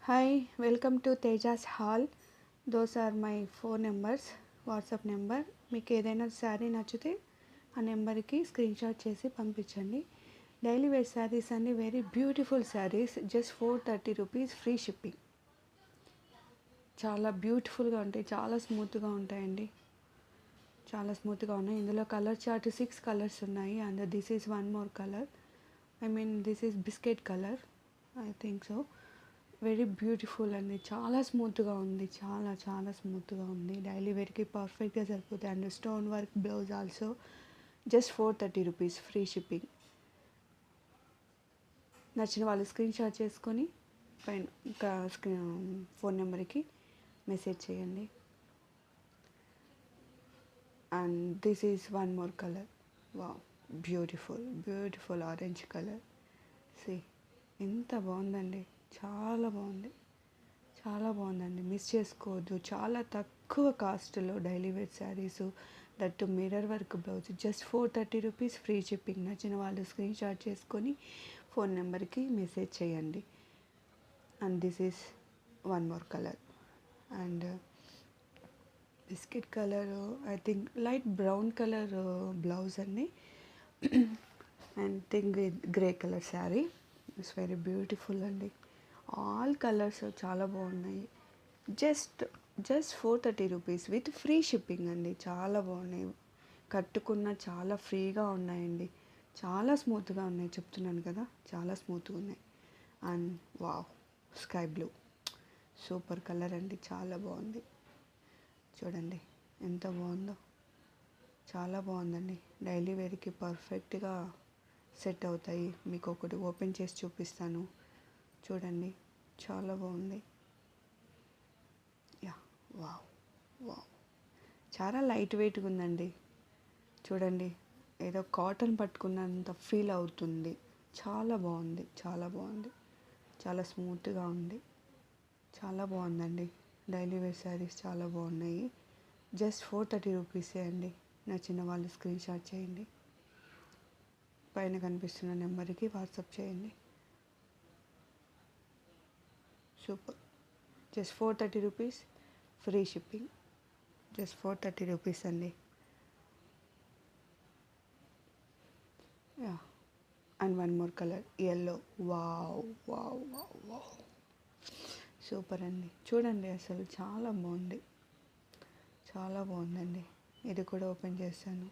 Hi, welcome to Teja's Hall. Those are my phone numbers, WhatsApp number. మీకు ఏదైనా శారీ నచ్చితే ఆ నెంబర్కి స్క్రీన్ షాట్ చేసి పంపించండి. డైలీ వేర్ శారీస్ అన్ని very beautiful saris, just 430 rupees, free shipping. చాలా బ్యూటిఫుల్గా ఉంటాయి, చాలా స్మూత్గా ఉంటాయండి, చాలా స్మూత్గా ఉన్నాయి. ఇందులో కలర్ చార్ట్ 6 కలర్స్ ఉన్నాయి. And this is one more colour, this is biscuit colour, I think so. Very beautiful అండి, చాలా స్మూత్గా ఉంది, చాలా చాలా స్మూత్గా ఉంది. డైలీ వేర్కి పర్ఫెక్ట్గా సరిపోతుంది. And stone work blouse also, just 430 rupees, free shipping. నచ్చిన వాళ్ళు స్క్రీన్ షాట్ చేసుకొని పైన ఇంకా ఫోన్ నెంబర్కి మెసేజ్ చేయండి. And this is one more colour, wow, beautiful beautiful orange colour. See, ఎంత బాగుందండి, చాలా బాగుంది, చాలా బాగుందండి, మిస్ చేసుకోవద్దు. చాలా తక్కువ కాస్ట్లో daily wear saris, that mirror work blouse, just 430 rupees, free shipping. నచ్చిన వాళ్ళు స్క్రీన్ షాట్ చేసుకొని ఫోన్ నెంబర్కి మెసేజ్ చేయండి. And this is one more colour. And biscuit colour, I think light brown colour blouse అండి. And think grey colour sari. It's very beautiful అండి. All colours చాలా బాగున్నాయి. Just 430 rupees with free shipping అండి. చాలా బాగున్నాయి, కట్టుకున్న చాలా ఫ్రీగా ఉన్నాయండి, చాలా స్మూత్గా ఉన్నాయి, చెప్తున్నాను కదా, చాలా స్మూత్గా ఉన్నాయి. And wow, sky blue, super colour అండి, చాలా బాగుంది. చూడండి ఎంత బాగుందో, చాలా బాగుందండి. డైలీ వేర్కి పర్ఫెక్ట్గా సెట్ అవుతాయి. మీకు ఒకటి ఓపెన్ చేసి చూపిస్తాను, చూడండి, చాలా బాగుంది. యా, వావ్ వావ్, చాలా లైట్ వెయిట్గా ఉందండి. చూడండి, ఏదో కాటన్ పట్టుకున్నంత ఫీల్ అవుతుంది. చాలా బాగుంది, చాలా బాగుంది, చాలా స్మూత్గా ఉంది, చాలా బాగుందండి. డైలీ వేర్ శారీస్ చాలా బాగున్నాయి. జస్ట్ 430 రూపీసే అండి. నచ్చిన వాళ్ళు స్క్రీన్ షాట్ చేయండి, పైన కనిపిస్తున్న నెంబర్కి వాట్సాప్ చేయండి. Super, just 430 rupees, free shipping. Just 430 rupees అండి. Ya, and one more colour, yellow. Wow wow wow wow, super అండి. చూడండి, అసలు చాలా బాగుంది, చాలా బాగుందండి. ఇది కూడా ఓపెన్ చేస్తాను,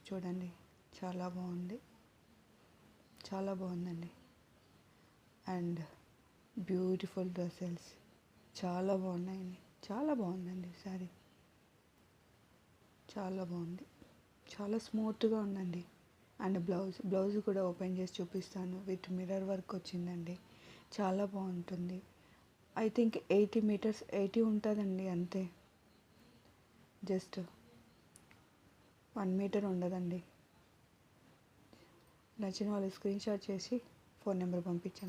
చూడండి, చాలా బాగుంది, చాలా బాగుందండి. అండ్ బ్యూటిఫుల్ డ్రెస్సెస్ చాలా బాగున్నాయండి, చాలా బాగుందండి శారీ, చాలా బాగుంది, చాలా స్మూత్గా ఉందండి. అండ్ బ్లౌజ్ కూడా ఓపెన్ చేసి చూపిస్తాను. విత్ మిర్రర్ వర్క్ వచ్చిందండి, చాలా బాగుంటుంది. ఐ థింక్ 80 మీటర్స్, 80 ఉంటుందండి అంతే, జస్ట్ 1 మీటర్ ఉండదండి. నచ్చిన వాళ్ళు స్క్రీన్ షాట్ చేసి ఫోన్ నెంబర్ పంపించండి.